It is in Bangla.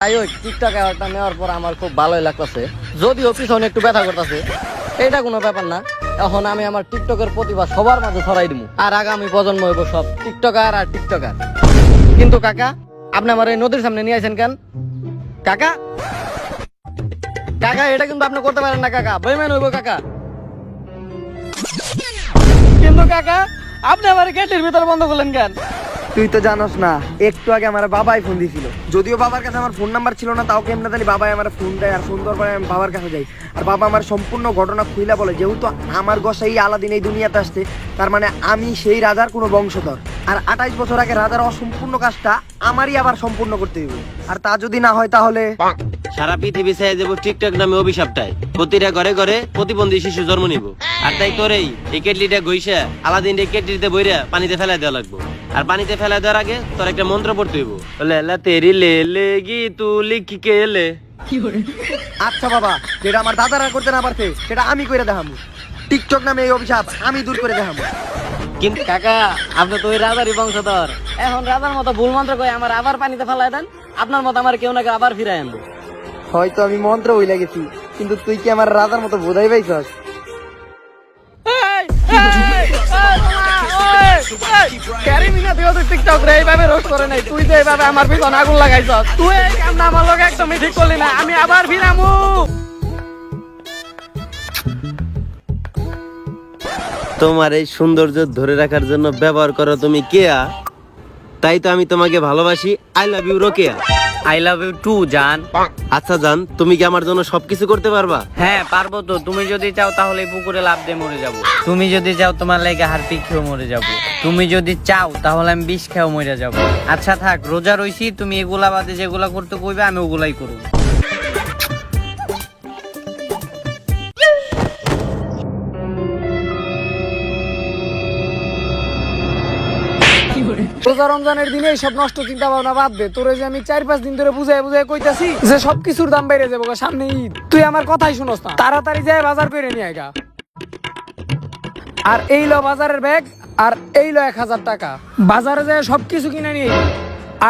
তাই ওই টিকটক অ্যাওয়ার্ডটা নেওয়ার পর আমার খুব ভালোই লাগতেছে, যদিও পিছনে একটু ব্যথা করতেছে। এটা কোনো ব্যাপার না, এখন আমি আমার টিকটকের প্রতিভা সবার মাঝে ছড়াই দিব, আর আগামী প্রজন্ম হইব সব টিকটকার আর টিকটকার। কিন্তু কাকা, আপনি আমার এই নদীর সামনে নিয়ে আসেন কেন? কাকা কাকা এটা কিন্তু আপনি করতে পারেন না কাকা, বেইমান হইব কাকা। কিন্তু কাকা আপনি আমার গেটের ভিতরে বন্ধ করলেন কেন? তুই তো জানোস না, একটু আগে আমার বাবাই ফোন দিছিল। যদিও বাবার কাছে আমার ফোন নাম্বার ছিল না, তাও কেমন জানি বাবাই আমার ফোন দেয়, আর ফোন দেওয়ার পরে আমি বাবার কাছে যাই। আর বাবা আমার সম্পূর্ণ ঘটনা খুইলা বলে, যেহেতু আমার গোসাই আলাদিন এই দুনিয়াতে আসছে, তার মানে আমি সেই রাজার কোনো বংশধর। আর 28 বছর আগে রাজার অসম্পূর্ণ কাজটা আমারই আবার সম্পূর্ণ করতে হবে। আর তা যদি না হয় তাহলে সারা পৃথিবী ছেয়ে যাবো টিকটক নামে অভিশাপটাই। প্রতিটা ঘরে ঘরে প্রতিবন্ধী শিশু জন্ম নিব। আর তাই তোরেই এই কেটলিটা গইসা আলাদিন এই কেটলিতে বইরা পানিতে ফেলাই দেওয়া লাগবো। আর পানিতে ফেলাই দেওয়ার আগে তোর একটা মন্ত্র পড়তে হইব, লেলা তেরি লে লেগি তু লিখি কে লে। আচ্ছা বাবা, যেটা আমার দাদারা করতে না পারছে সেটা আমি করে দেখাবো। টিকটক নামে এই অভিশাপ আমি দূর করে দেখাবো। কিন্তু কাকা আপনি তো ওই রাজারই বংশধর, এখন রাজার মতো ভুল মন্ত্র কয়ে আমার আবার পানিতে ফেলাই দেন, আপনার মতো আমার কেউ নাকি আবার ফিরাই আনবো। হয়তো আমি মন্ত্র হইলা গেছি, কিন্তু তুই কি আমার রাজার মতো বোঝাই পাইছস? টিকটক রে এইভাবে রোস্ট করে নাই, তুই যে এইভাবে আমার পিছনে আগুন লাগাইছ, তুই এই কামটা আমার লগে একদমই ঠিক করলি না, আমি আবার ফিরামু। তোমার এই সৌন্দর্য ধরে রাখার জন্য ব্যবহার করো তুমি কেয়া, তাই তো আমি তোমাকে ভালোবাসি। I love you Rokeya. I love you too জান। আচ্ছা জান, তুমি কি আমার জন্য সবকিছু করতে পারবা? হ্যাঁ পারবো তো, তুমি যদি চাও তাহলে এই পুকুরে লাফ দিয়ে মরে যাব। তুমি যদি চাও তোমার লেগে হারপি খেয়েও মরে যাব। তুমি যদি চাও তাহলে আমি বিষ খেয়েও মরে যাব। আচ্ছা থাক, রোজা রইছি, তুমি এগুলা বাদে যেগুলা করতে কইবে আমি ওগুলাই করব। রোজা রমজানের দিনে সব নষ্ট চিন্তা ভাবনা বাদ দে। তোরে যে আমি 4-5 দিন ধরে বুঝাই বুঝাই কইতাছি যে সবকিছুর দাম বাইরে যাবো, সামনে ঈদ, তুই আমার কথাই শুনস না। তাড়াতাড়ি যায় বাজার করে নিয়ে আইগা। আর এই লো বাজারের ব্যাগ, আর এই লো 1000 টাকা, বাজারে যায় সবকিছু কিনে নিয়ে আইগা।